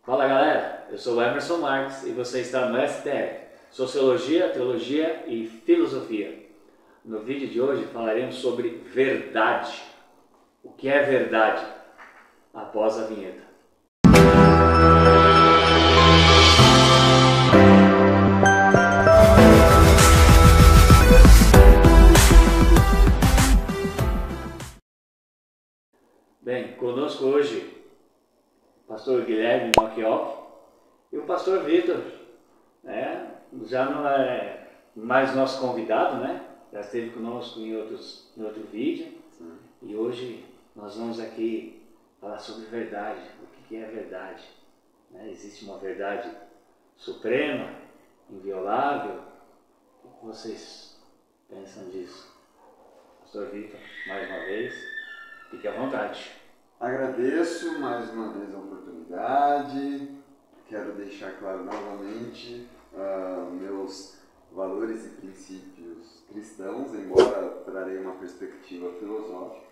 Fala galera, eu sou o Emerson Marques e você está no STF, Sociologia, Teologia e Filosofia. No vídeo de hoje falaremos sobre verdade. O que é verdade? Após a vinheta. Bem, conosco hoje o pastor Guilherme Macchiotti e o pastor Vitor, já não é mais nosso convidado, né? Já esteve conosco em outro vídeo. Sim. E hoje nós vamos aqui falar sobre verdade, o que é verdade. Existe uma verdade suprema, inviolável. O que vocês pensam disso? Pastor Vitor, mais uma vez, fique à vontade. Agradeço mais uma vez a oportunidade, quero deixar claro novamente meus valores e princípios cristãos, embora trarei uma perspectiva filosófica,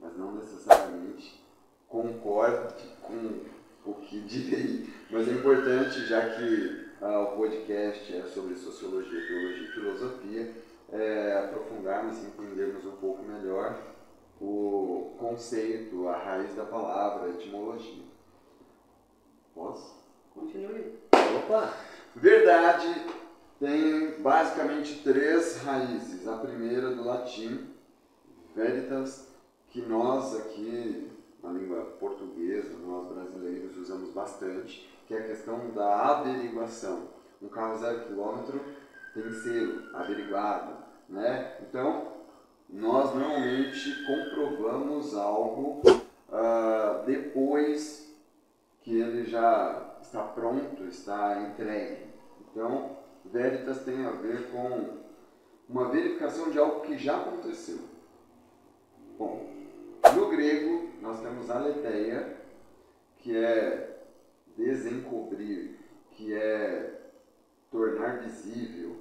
mas não necessariamente concorde com o que direi, mas é importante, já que o podcast é sobre sociologia, teologia e filosofia, aprofundarmos e entendermos um pouco melhor o conceito, a raiz da palavra, a etimologia. Posso? Continue. Opa! Verdade tem basicamente três raízes. A primeira do latim, veritas, que nós aqui, na língua portuguesa, nós brasileiros usamos bastante, que é a questão da averiguação. Um carro 0 km tem selo, averiguado, né? Então, nós normalmente comprovamos algo depois que ele já está pronto, está entregue. Então, veritas tem a ver com uma verificação de algo que já aconteceu. Bom, no grego nós temos aletheia, que é desencobrir, que é tornar visível,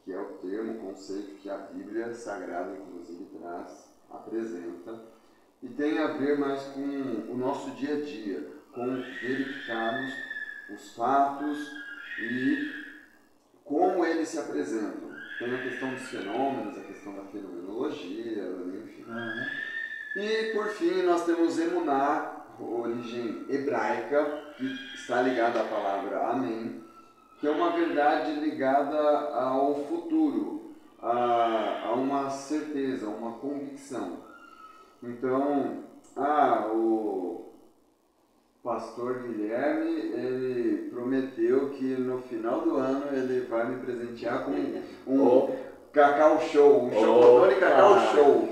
que é o termo, o conceito que a Bíblia Sagrada, inclusive, apresenta, e tem a ver mais com o nosso dia a dia, com verificarmos os fatos e como eles se apresentam. Tem a questão dos fenômenos, a questão da fenomenologia, enfim. E, por fim, nós temos emuná, origem hebraica, que está ligada à palavra amém, que é uma verdade ligada ao futuro, a uma certeza, a uma convicção. Então, o pastor Guilherme, ele prometeu que no final do ano ele vai me presentear com um Cacau Show, um chocotone Cacau Show.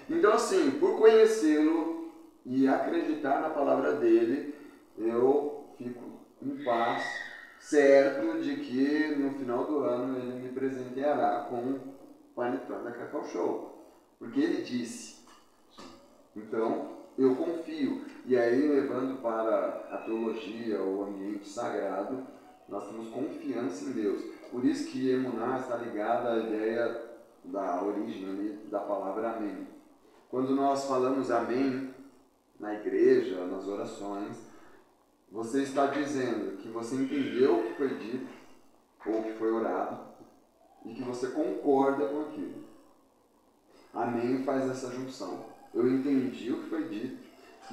Então, assim, por conhecê-lo e acreditar na palavra dele, eu fico em paz, certo de que no final do ano ele me presenteará com um panetone da Cacau Show. Porque ele disse. Então, eu confio. E aí, levando para a teologia, o ambiente sagrado, nós temos confiança em Deus. Por isso que emuná está ligada à ideia da origem da palavra amém. Quando nós falamos amém na igreja, nas orações, você está dizendo que você entendeu o que foi dito, ou o que foi orado, e que você concorda com aquilo. Amém faz essa junção. Eu entendi o que foi dito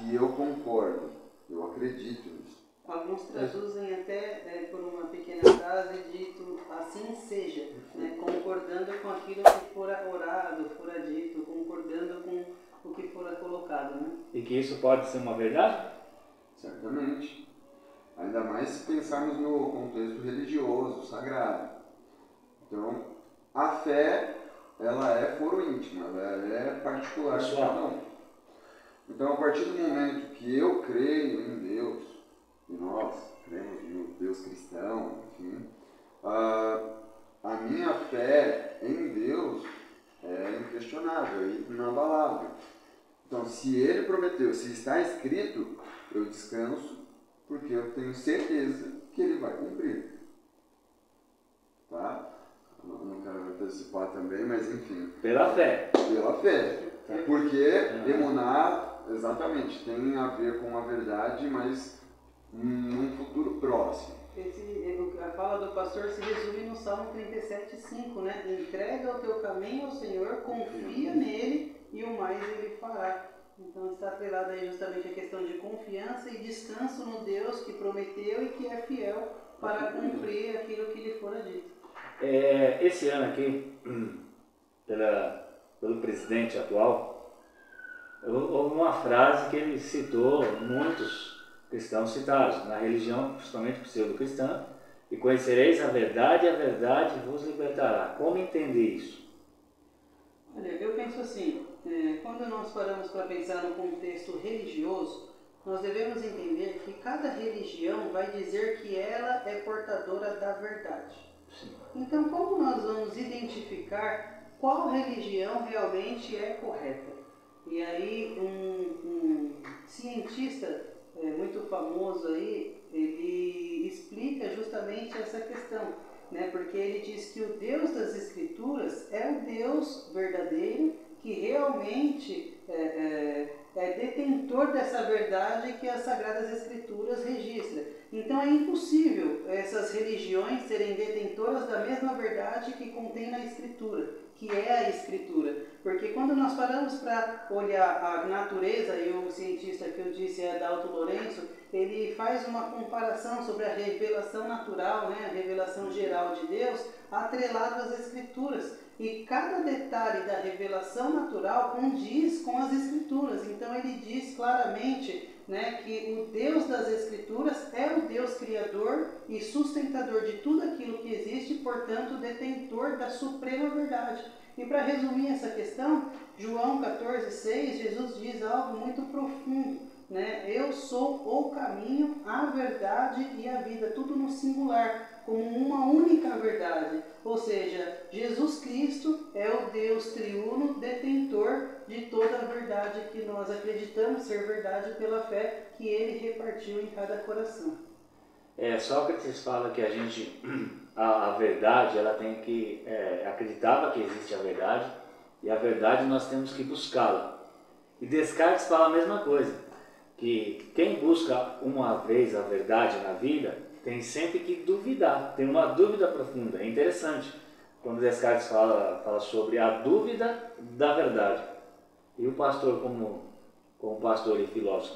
e eu concordo, eu acredito nisso. Alguns traduzem até por uma pequena frase dito assim seja, concordando com aquilo que fora orado, fora dito, concordando com o que fora colocado. E que isso pode ser uma verdade? Certamente. Ainda mais se pensarmos no contexto religioso, sagrado. Então, a fé, ela é foro íntimo, ela é particular de cada um. Então, a partir do momento que eu creio em Deus, e nós cremos no Deus cristão, enfim, a minha fé em Deus é inquestionável e inabalável. Então, se Ele prometeu, se está escrito, eu descanso, porque eu tenho certeza que Ele vai cumprir. Tá? Não quero antecipar também, mas enfim. Pela fé. Pela fé. Porque emuná, exatamente, tem a ver com a verdade, mas num futuro próximo. A fala do pastor se resume no Salmo 37:5, né? Entrega o teu caminho ao Senhor, confia nele e o mais ele fará. Então está atrelado aí justamente a questão de confiança e descanso no Deus que prometeu e que é fiel para cumprir aquilo que lhe fora dito. Esse ano aqui, pelo presidente atual, houve uma frase que ele citou, muitos cristãos citaram, na religião, principalmente pseudo-cristã, e conhecereis a verdade vos libertará. Como entender isso? Olha, eu penso assim, quando nós paramos para pensar no contexto religioso, nós devemos entender que cada religião vai dizer que ela é portadora da verdade. Sim. Então, como nós vamos identificar qual religião realmente é correta? E aí, um cientista muito famoso aí, ele explica justamente essa questão, né? Porque ele diz que o Deus das Escrituras é o Deus verdadeiro, que realmente é detentor dessa verdade que as Sagradas Escrituras registram. Então é impossível essas religiões serem detentoras da mesma verdade que contém na Escritura, que é a Escritura. Porque quando nós paramos para olhar a natureza, e o cientista que eu disse é Adalto Lourenço, ele faz uma comparação sobre a revelação natural, né, a revelação geral de Deus, atrelado às Escrituras. E cada detalhe da revelação natural condiz com as Escrituras. Então ele diz claramente, né, que o Deus das Escrituras é o Deus criador e sustentador de tudo aquilo que existe, portanto, detentor da suprema verdade. E para resumir essa questão, João 14,6, Jesus diz algo muito profundo, né? Eu sou o caminho, a verdade e a vida, tudo no singular, como uma única verdade. Ou seja, Jesus Cristo é o Deus triuno, detentor de toda a verdade que nós acreditamos ser verdade pela fé que Ele repartiu em cada coração. Sócrates fala que a verdade, ela tem que, acreditava que existe a verdade, e a verdade nós temos que buscá-la. E Descartes fala a mesma coisa, que quem busca uma vez a verdade na vida, tem sempre que duvidar, tem uma dúvida profunda. É interessante quando Descartes fala sobre a dúvida da verdade. E o pastor, como pastor e filósofo,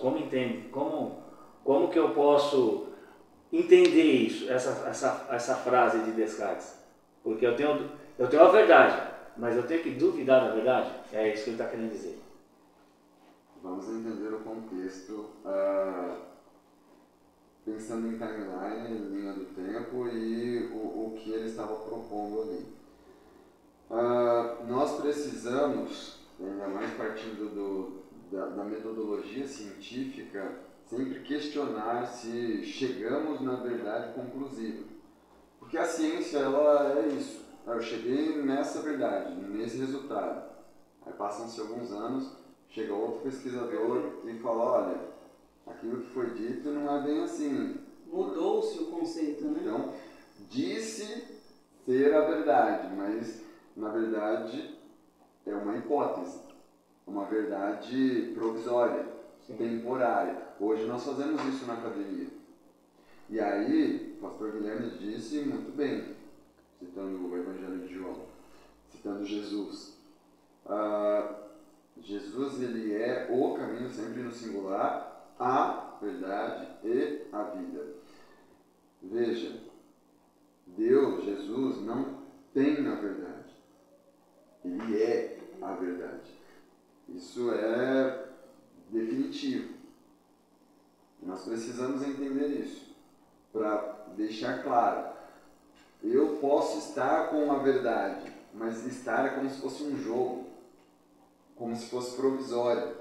como que eu posso entender isso, essa frase de Descartes? Porque eu tenho a verdade, mas eu tenho que duvidar da verdade? É isso que ele está querendo dizer. Vamos entender o contexto, pensando em timeline, linha do tempo e o que ele estava propondo ali. Nós precisamos, ainda mais partindo da metodologia científica, sempre questionar se chegamos na verdade conclusiva. Porque a ciência, ela é isso. Eu cheguei nessa verdade, nesse resultado. Aí passam-se alguns anos, chega outro pesquisador e fala, olha, aquilo que foi dito não é bem assim. Mudou-se o conceito, né? Então, disse ser a verdade, mas na verdade é uma hipótese, uma verdade provisória, temporária. Hoje nós fazemos isso na academia. E aí, o pastor Guilherme disse muito bem, citando o Evangelho de João, citando Jesus. Jesus, ele é o caminho, sempre no singular, a verdade e a vida. Veja, Deus, Jesus, não tem a verdade. Ele é a verdade. Isso é definitivo. Nós precisamos entender isso, para deixar claro. Eu posso estar com a verdade, mas estar é como se fosse um jogo, como se fosse provisório.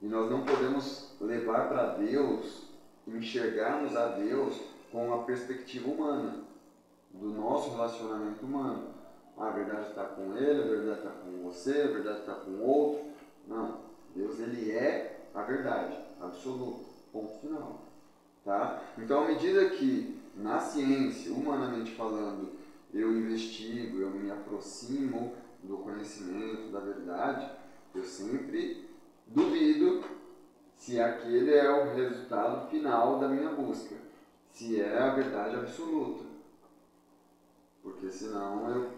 E nós não podemos levar para Deus, enxergarmos a Deus com a perspectiva humana, do nosso relacionamento humano. A verdade está com ele, a verdade está com você, a verdade está com o outro. Não, Deus, ele é a verdade, absoluta, ponto final. Tá? Então, à medida que na ciência, humanamente falando, eu investigo, eu me aproximo do conhecimento, da verdade, eu sempre duvido se aquele é o resultado final da minha busca, se é a verdade absoluta. Porque senão eu,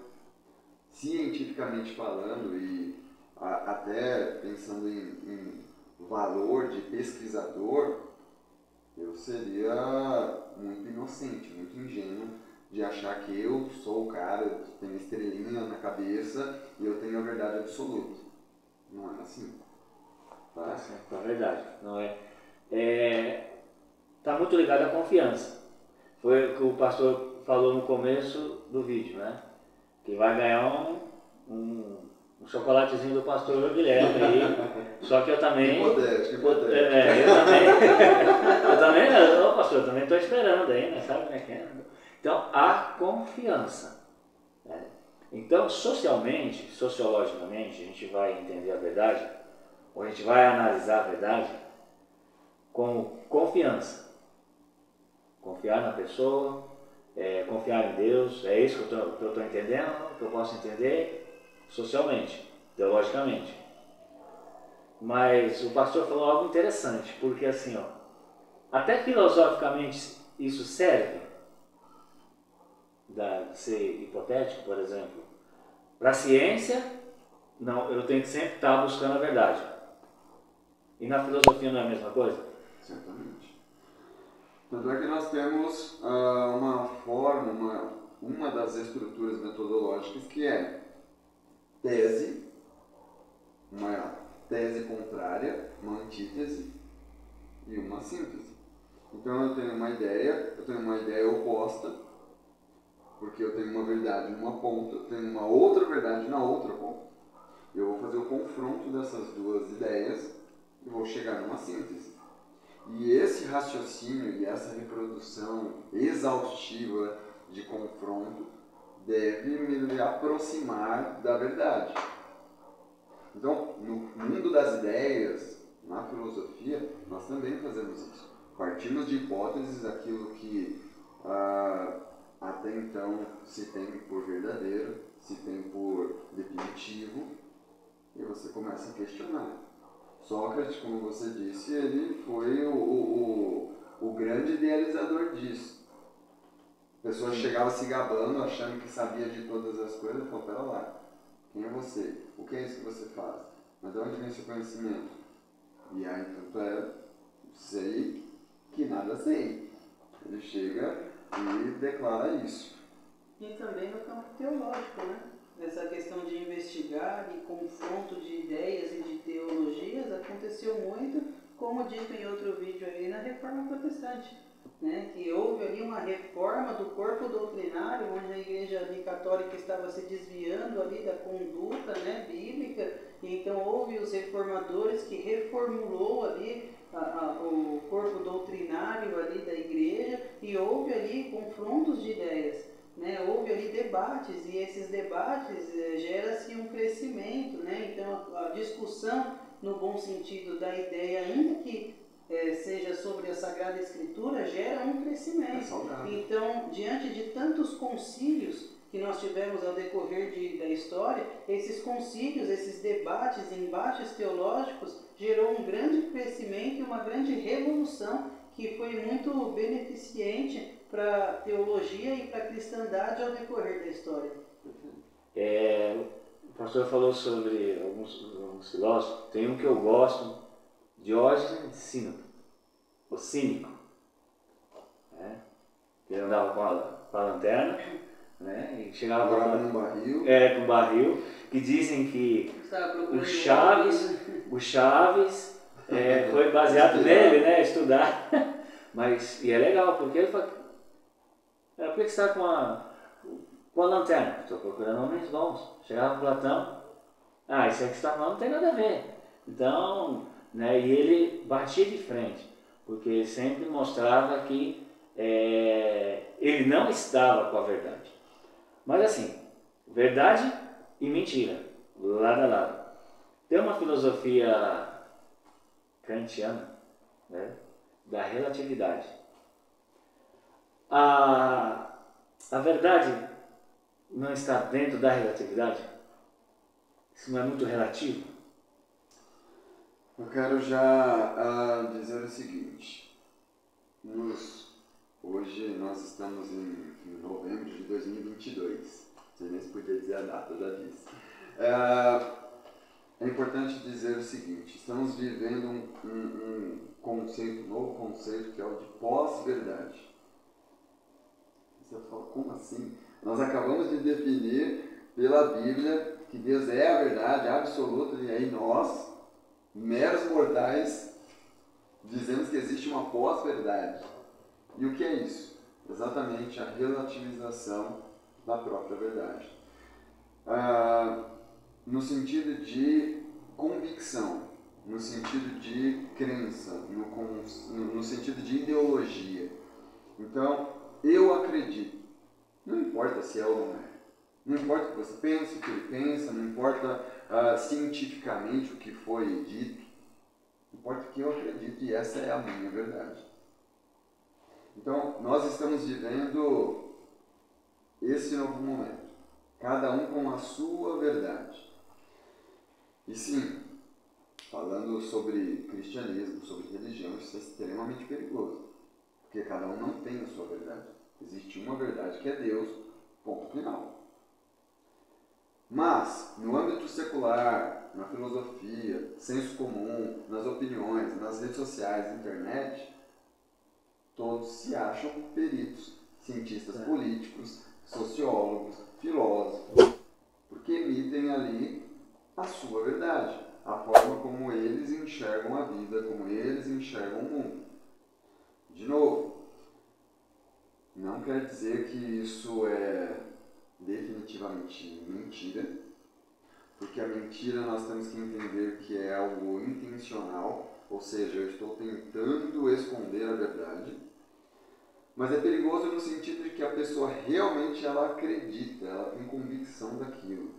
cientificamente falando e até pensando em valor de pesquisador, eu seria muito inocente, muito ingênuo de achar que eu sou o cara, eu tenho estrelinha na cabeça e eu tenho a verdade absoluta. Não é assim. Tá? É verdade. Não é. Tá muito ligado à confiança. Foi o que o pastor falou no começo do vídeo, né? Que vai ganhar um chocolatezinho do pastor Guilherme aí. Só que eu também. Que hipotético. Eu também, ô pastor, eu também estou esperando aí, né? Sabe como é que é? Então, a confiança. Né? Então, sociologicamente, a gente vai entender a verdade, ou a gente vai analisar a verdade com confiança. Confiar na pessoa, confiar em Deus, é isso que eu estou entendendo, que eu posso entender socialmente, teologicamente. Mas o pastor falou algo interessante, porque assim, até filosoficamente isso serve, de ser hipotético, por exemplo. Para a ciência, não, eu tenho que sempre estar buscando a verdade. E na filosofia não é a mesma coisa? Certamente. Tanto é que nós temos uma forma, uma das estruturas metodológicas que é tese, uma tese contrária, uma antítese e uma síntese. Então eu tenho uma ideia oposta, porque eu tenho uma verdade numa ponta, eu tenho uma outra verdade na outra ponta. Eu vou fazer o confronto dessas duas ideias e vou chegar numa síntese. E esse raciocínio e essa reprodução exaustiva de confronto deve me aproximar da verdade. Então, no mundo das ideias, na filosofia, nós também fazemos isso. Partimos de hipóteses, aquilo que até então se tem por verdadeiro, se tem por definitivo, e você começa a questionar. Sócrates, como você disse, ele foi o grande idealizador disso. A pessoa chegava se gabando, achando que sabia de todas as coisas, e falou, pera lá, quem é você? O que é isso que você faz? Mas de onde vem seu conhecimento? E aí, tanto sei que nada sei. Ele chega e declara isso. E também no campo teológico, né? Essa questão de investigar e confronto de ideias e de teologias aconteceu muito, como dito em outro vídeo aí, na Reforma Protestante. Né? Que houve ali uma reforma do corpo doutrinário, onde a igreja ali católica estava se desviando ali da conduta, né, bíblica, e então houve os reformadores que reformulou ali o corpo doutrinário ali da igreja, e houve ali confrontos de ideias. Né, houve ali debates, e esses debates gera-se um crescimento, né? Então a discussão no bom sentido da ideia, ainda que seja sobre a Sagrada Escritura, gera um crescimento. Então, diante de tantos concílios que nós tivemos ao decorrer da história, esses concílios, esses debates, embates teológicos, gerou um grande crescimento e uma grande revolução que foi muito beneficente para a teologia e para a cristandade ao decorrer da história. O pastor falou sobre alguns filósofos, tem um que eu gosto, Diógenes de Sino, o cínico. Né? Ele andava com a lanterna, né? E chegava com um barril. Com um barril, que dizem que o Chaves foi baseado nele, né? Estudar. E é legal, porque ele fala, por que você está com a lanterna? Estou procurando homens bons. Chegava Platão, isso aí que você está falando não tem nada a ver. Então, né, e ele batia de frente, porque ele sempre mostrava que ele não estava com a verdade. Mas assim, verdade e mentira, lado a lado. Tem uma filosofia kantiana, né, da relatividade. A verdade não está dentro da relatividade? Isso não é muito relativo? Eu quero já dizer o seguinte. Hoje nós estamos em novembro de 2022. Não sei nem se podia dizer a data, eu já disse. É importante dizer o seguinte. Estamos vivendo um conceito, um novo conceito, que é o de pós-verdade. Você fala, como assim? Nós acabamos de definir pela Bíblia que Deus é a verdade absoluta, e aí nós, meros mortais, dizemos que existe uma pós-verdade. E o que é isso? Exatamente a relativização da própria verdade. No sentido de convicção, no sentido de crença, no sentido de ideologia. Então, eu acredito. Não importa se é ou não é. Não importa o que você pensa, o que ele pensa, não importa cientificamente o que foi dito. Importa que eu acredito, e essa é a minha verdade. Então, nós estamos vivendo esse novo momento. Cada um com a sua verdade. E sim, falando sobre cristianismo, sobre religião, isso é extremamente perigoso. Porque cada um não tem a sua verdade. Existe uma verdade que é Deus, ponto final. Mas, no âmbito secular, na filosofia, senso comum, nas opiniões, nas redes sociais, internet, todos se acham peritos, cientistas políticos, sociólogos, filósofos, porque emitem ali a sua verdade, a forma como eles enxergam a vida, como eles enxergam o mundo. De novo, não quer dizer que isso é definitivamente mentira, porque a mentira nós temos que entender que é algo intencional, ou seja, eu estou tentando esconder a verdade, mas é perigoso no sentido de que a pessoa realmente ela acredita, ela tem convicção daquilo,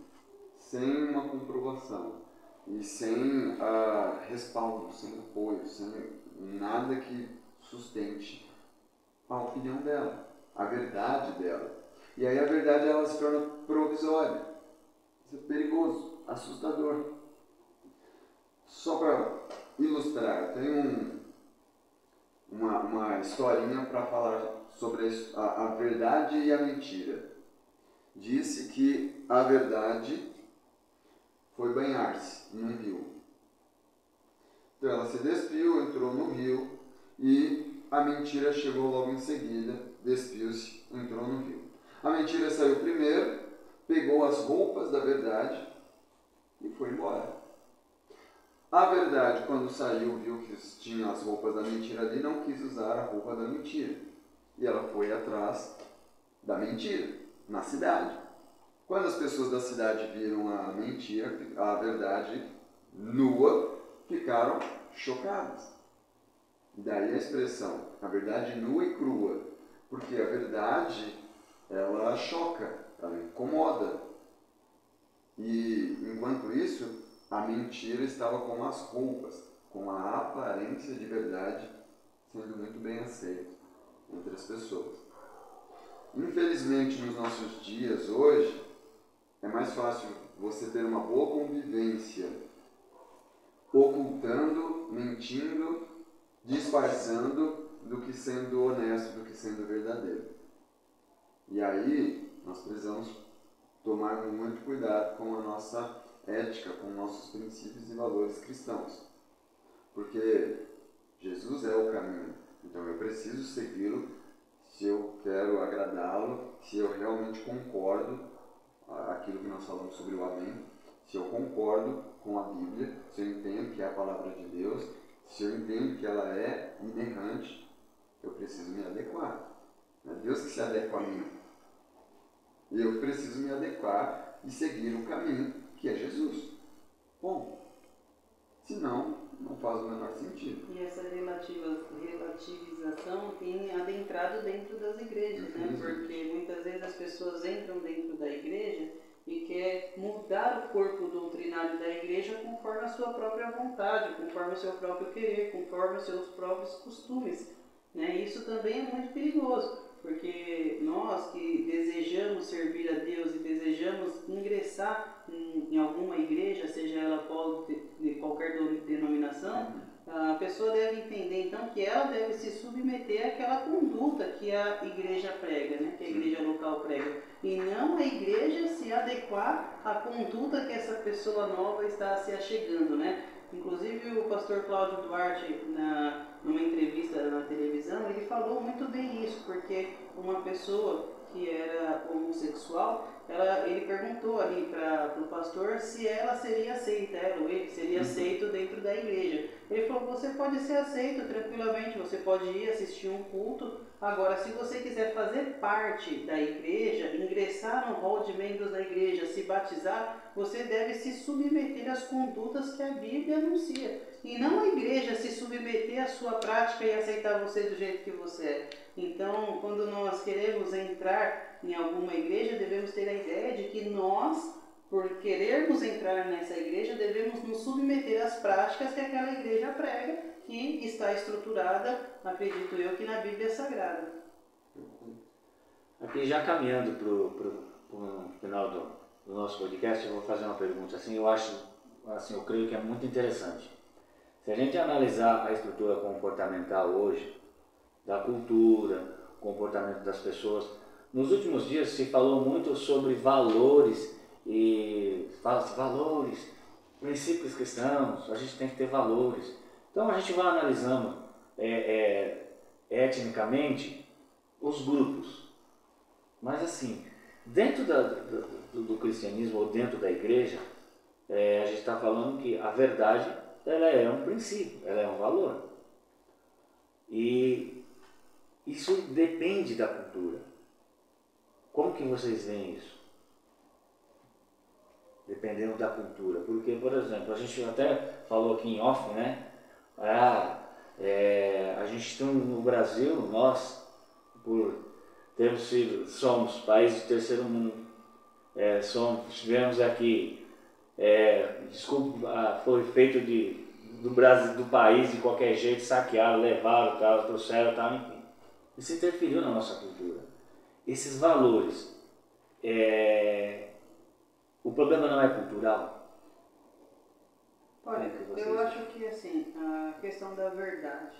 sem uma comprovação e sem respaldo, sem apoio, sem nada que sustente a opinião dela, a verdade dela. E aí a verdade ela se torna provisória. Isso é perigoso, assustador. Só para ilustrar, tem uma historinha para falar sobre a verdade e a mentira. Disse que a verdade foi banhar-se num rio. Então ela se despiu, entrou no rio, e a mentira chegou logo em seguida, despiu-se, entrou no rio. A mentira saiu primeiro, pegou as roupas da verdade e foi embora. A verdade, quando saiu, viu que tinha as roupas da mentira ali, não quis usar a roupa da mentira. E ela foi atrás da mentira, na cidade. Quando as pessoas da cidade viram a mentira, a verdade nua, ficaram chocadas. Daí a expressão, a verdade nua e crua, porque a verdade, ela choca, ela incomoda. E, enquanto isso, a mentira estava com as roupas, com a aparência de verdade, sendo muito bem aceita entre as pessoas. Infelizmente, nos nossos dias hoje, é mais fácil você ter uma boa convivência ocultando, mentindo, disfarçando, do que sendo honesto, do que sendo verdadeiro. E aí, nós precisamos tomar muito cuidado com a nossa ética, com nossos princípios e valores cristãos. Porque Jesus é o caminho, então eu preciso segui-lo se eu quero agradá-lo, se eu realmente concordo aquilo que nós falamos sobre o amém, se eu concordo com a Bíblia, se eu entendo que é a palavra de Deus, se eu entendo que ela é inerrante, eu preciso me adequar. É Deus que se adequa a mim. E eu preciso me adequar e seguir o caminho que é Jesus. Bom, senão não faz o menor sentido. E essa relativização tem adentrado dentro das igrejas, né? Porque muitas vezes as pessoas entram dentro da igreja e quer mudar o corpo doutrinário da igreja conforme a sua própria vontade, conforme o seu próprio querer, conforme os seus próprios costumes, né? Isso também é muito perigoso, porque nós que desejamos servir a Deus e desejamos ingressar em alguma igreja, seja ela de qualquer denominação, a pessoa deve entender então que ela deve se submeter àquela conduta que a igreja prega, né? Que a igreja local prega, e não a igreja se adequar à conduta que essa pessoa nova está se achegando, né? Inclusive o pastor Cláudio Duarte, numa entrevista na televisão, ele falou muito bem isso, porque uma pessoa que era homossexual, ele perguntou ali para o pastor se ela seria aceita, ela ou ele seria aceito dentro da igreja. Ele falou, você pode ser aceito tranquilamente, você pode ir assistir um culto. Agora, se você quiser fazer parte da igreja, ingressar no hall de membros da igreja, se batizar, você deve se submeter às condutas que a Bíblia anuncia. E não a igreja se submeter à sua prática e aceitar você do jeito que você é. Então, quando nós queremos entrar em alguma igreja, devemos ter a ideia de que nós, por querermos entrar nessa igreja, devemos nos submeter às práticas que aquela igreja prega, que está estruturada, acredito eu, que na Bíblia Sagrada. Aqui já caminhando para o final do nosso podcast, eu vou fazer uma pergunta assim, eu creio que é muito interessante. Se a gente analisar a estrutura comportamental hoje, da cultura, comportamento das pessoas, nos últimos dias se falou muito sobre valores e valores, princípios cristãos, a gente tem que ter valores. Então a gente vai analisando etnicamente os grupos. Mas assim, dentro do cristianismo ou dentro da igreja, a gente está falando que a verdade ela é um princípio, ela é um valor. E isso depende da cultura. Como que vocês veem isso? Dependendo da cultura. Porque, por exemplo, a gente até falou aqui em off, né? A gente tem no Brasil, nós, somos país de terceiro mundo, tivemos aqui, foi feito do Brasil, do país de qualquer jeito, saquearam, levaram, trouxeram, enfim. Isso interferiu na nossa cultura. Esses valores, o problema não é cultural? Olha, eu acho que assim, a questão da verdade,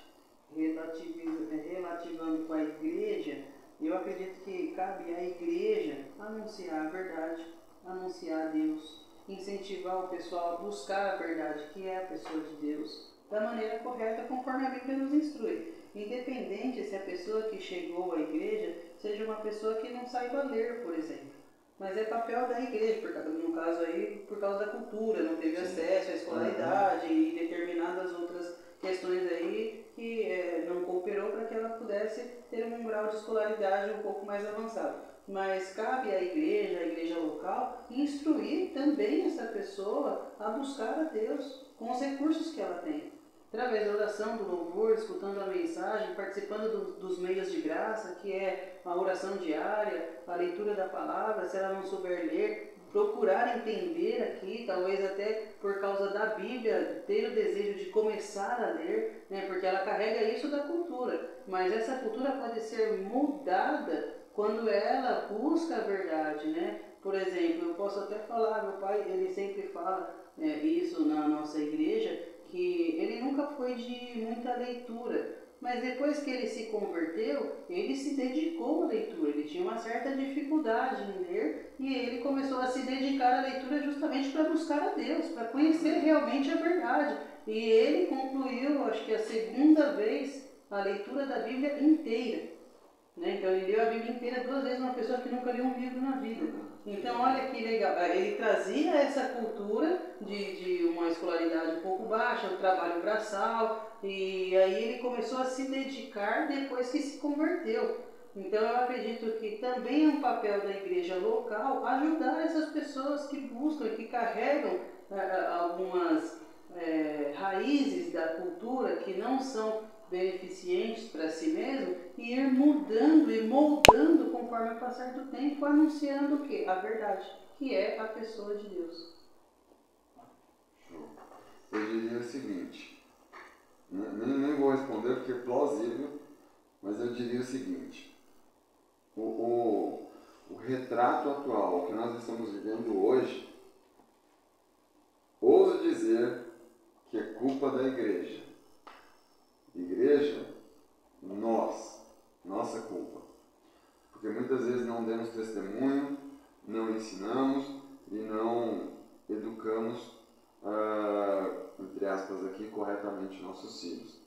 relativando com a igreja, eu acredito que cabe à igreja anunciar a verdade, anunciar a Deus, incentivar o pessoal a buscar a verdade, que é a pessoa de Deus, da maneira correta, conforme a Bíblia nos instrui. Independente se a pessoa que chegou à igreja seja uma pessoa que não saiba ler, por exemplo. Mas é papel da igreja, no caso aí, por causa da cultura, não teve acesso à escolaridade e determinadas outras questões aí que não cooperou para que ela pudesse ter um grau de escolaridade um pouco mais avançado. Mas cabe à igreja local, instruir também essa pessoa a buscar a Deus com os recursos que ela tem. Através da oração, do louvor, escutando a mensagem, participando dos meios de graça, que é a oração diária, a leitura da palavra, se ela não souber ler, procurar entender aqui, talvez até por causa da Bíblia, ter o desejo de começar a ler, né, porque ela carrega isso da cultura, mas essa cultura pode ser mudada quando ela busca a verdade, né? Por exemplo, eu posso até falar, meu pai, ele sempre fala isso na nossa igreja, que ele nunca foi de muita leitura, mas depois que ele se converteu, ele se dedicou à leitura, ele tinha uma certa dificuldade em ler e ele começou a se dedicar à leitura justamente para buscar a Deus, para conhecer realmente a verdade. E ele concluiu, acho que a segunda vez, a leitura da Bíblia inteira. Então ele leu a Bíblia inteira 2 vezes, uma pessoa que nunca leu um livro na vida. Então olha que legal, ele trazia essa cultura de uma escolaridade um pouco baixa, um trabalho braçal, e aí ele começou a se dedicar depois que se converteu. Então eu acredito que também é um papel da igreja local ajudar essas pessoas que buscam, que carregam algumas raízes da cultura que não são beneficentes para si mesmo, e ir mudando e moldando conforme o passar do tempo, anunciando o quê? A verdade, que é a pessoa de Deus. Eu diria o seguinte, nem vou responder porque é plausível, mas eu diria o seguinte, o retrato atual, o que nós estamos vivendo hoje, ouso dizer que é culpa da igreja. Igreja, nossa culpa. Porque muitas vezes não demos testemunho, não ensinamos e não educamos, entre aspas aqui, corretamente nossos filhos.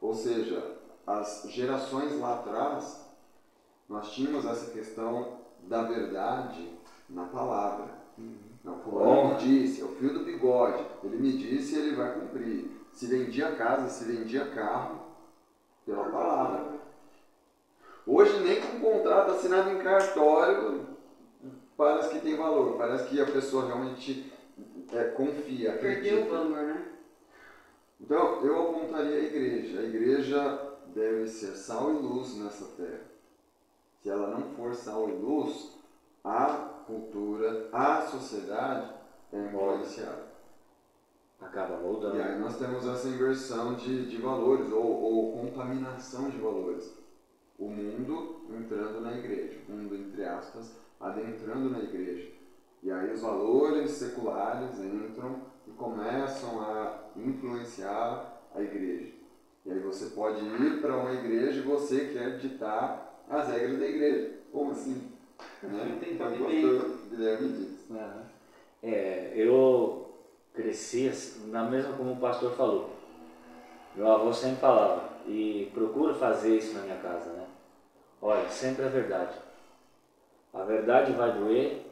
Ou seja, as gerações lá atrás, nós tínhamos essa questão da verdade na palavra. Não, fulano me disse, é o fio do bigode, ele me disse e ele vai cumprir. Se vendia casa, se vendia carro, pela palavra. Hoje nem com um contrato assinado em cartório parece que tem valor, parece que a pessoa realmente confia, acredita. Perdeu o valor, né? Então, eu apontaria a igreja. A igreja deve ser sal e luz nessa terra. Se ela não for sal e luz, a cultura, a sociedade é influenciada. Acaba mudando. E aí nós temos essa inversão de valores, ou contaminação de valores. O mundo entrando na igreja, o mundo, entre aspas, adentrando na igreja. E aí os valores seculares entram e começam a influenciar a igreja. E aí você pode ir para uma igreja e você quer ditar as regras da igreja. Como assim? Né? Tem Então, o cabimento. pastor Guilherme diz. Eu cresci na mesma como o pastor falou. Meu avô sempre falava, e procuro fazer isso na minha casa, né? Olha, sempre a verdade. A verdade vai doer.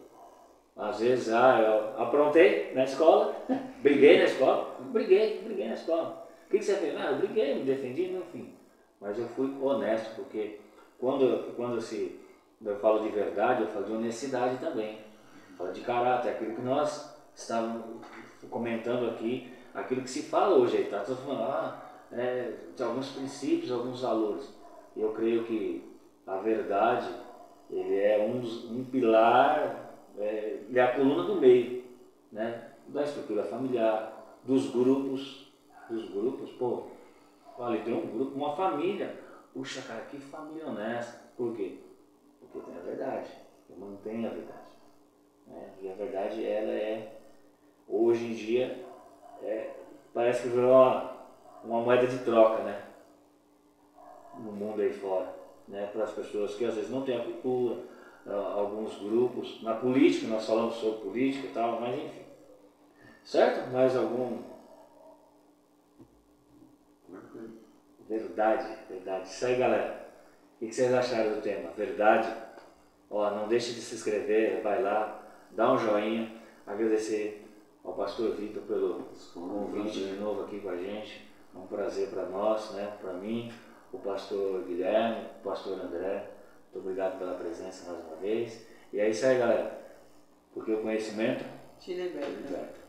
Às vezes, eu aprontei na escola, briguei na escola, briguei na escola. O que você fez? Eu briguei, me defendi, enfim. Mas eu fui honesto, porque quando eu falo de verdade, eu falo de honestidade também. Falo de caráter, aquilo que nós estávamos comentando aqui, aquilo que se fala hoje aí, tá? Estou falando, de alguns princípios, alguns valores. E eu creio que a verdade, ele é um pilar, ele é a coluna do meio, né? Da estrutura familiar, dos grupos, pô, olha, tem um grupo, uma família, puxa cara, que família honesta. Por quê? Porque tem a verdade, eu mantenho a verdade, né? E a verdade, ela hoje em dia, parece que virou uma moeda de troca, né? No mundo aí fora, né? Para as pessoas que às vezes não têm a cultura, alguns grupos, na política, nós falamos sobre política e tal, mas enfim. Certo? Mais algum? Verdade. Isso aí, galera. O que vocês acharam do tema? Verdade? Não deixe de se inscrever, vai lá, dá um joinha, agradecer ao pastor Vitor pelo convite de novo aqui com a gente. É um prazer para nós, né? Para mim, o pastor Guilherme, o pastor André. Muito obrigado pela presença mais uma vez. E é isso aí, galera. Porque o conhecimento Te liberta.